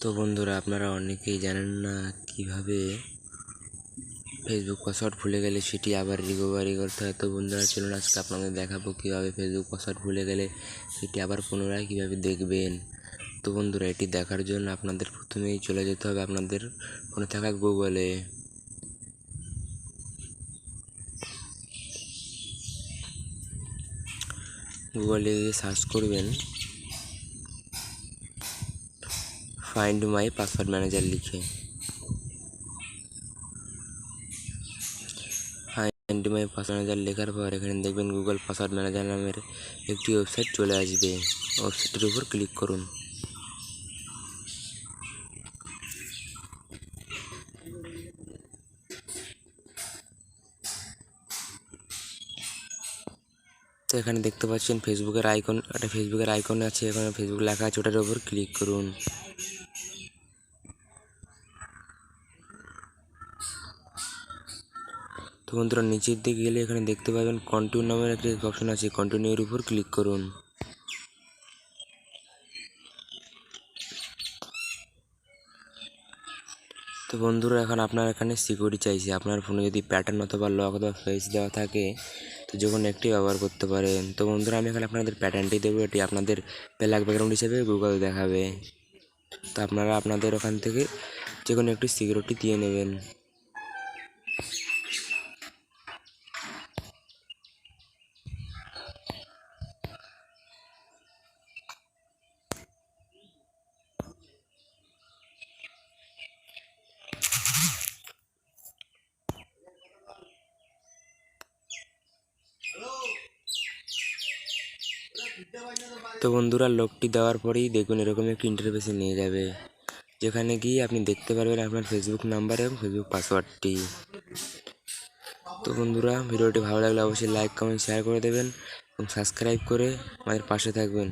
তো বন্ধুরা, আপনারা অনেকেই জানেন না কিভাবে ফেসবুক পাসওয়ার্ড ভুলে গেলে সেটি আবার রিকভারি করতে হয়। তো বন্ধুরা, চলুন আজকে আপনাদের দেখাবো কিভাবে ফেসবুক পাসওয়ার্ড ভুলে গেলে সেটি আবার পুনরায় কিভাবে দেখবেন। তো বন্ধুরা, এটি দেখার জন্য আপনাদের প্রথমেই চলে যেতে হবে আপনাদের ফোনে থাকা গুগলে। গুগলে গিয়ে সার্চ করবেন ফাইন্ড মাই পাসওয়ার্ড ম্যানেজার লিখে। ফাইন্ড মাই পাসওয়ার্ড ম্যানেজার লেখার পর এখানে দেখবেন গুগল পাসওয়ার্ড ম্যানেজার নামের একটি ওয়েবসাইট চলে আসবে। ওয়েবসাইটের উপর ক্লিক করুন। তো এখানে দেখতে পাচ্ছেন ফেসবুকের আইকন, একটা ফেসবুকের আইকন আছে, এখানে ফেসবুক লেখা আছে, ওটার উপর ক্লিক করুন। তো বন্ধুরা, নিচের দিকে গেলে এখানে দেখতে পাবেন কন্টিনিউ নামের একটি অপশন আছে, কন্টিনিউ এর উপর ক্লিক করুন। তো বন্ধুরা, এখন আপনার এখানে সিকিউরিটি চাইছে। আপনার ফোনে যদি প্যাটার্ন অথবা লক অথবা ফেস দেওয়া থাকে তো যে কোনো একটি ব্যবহার করতে পারেন। তো বন্ধুরা, আমি এখানে আপনাদের প্যাটার্নটি দেবো, এটি আপনাদের ব্ল্যাক ব্যাকগ্রাউন্ড হিসেবে গুগল দেখাবে। তো আপনারা আপনাদের ওখান থেকে যে কোনো একটি সিকিউরিটি দিয়ে নেবেন। তো বন্ধুরা, লকটি দেওয়ার পরেই দেখুন এরকম একটি ইন্টারফেসে নিয়ে যাবে, যেখানে গিয়ে আপনি দেখতে পারবেন আপনার ফেসবুক নাম্বার এবং ফেসবুক পাসওয়ার্ডটি। তো বন্ধুরা, ভিডিওটি ভালো লাগলে অবশ্যই লাইক কমেন্ট শেয়ার করে দেবেন এবং সাবস্ক্রাইব করে আমাদের পাশে থাকবেন।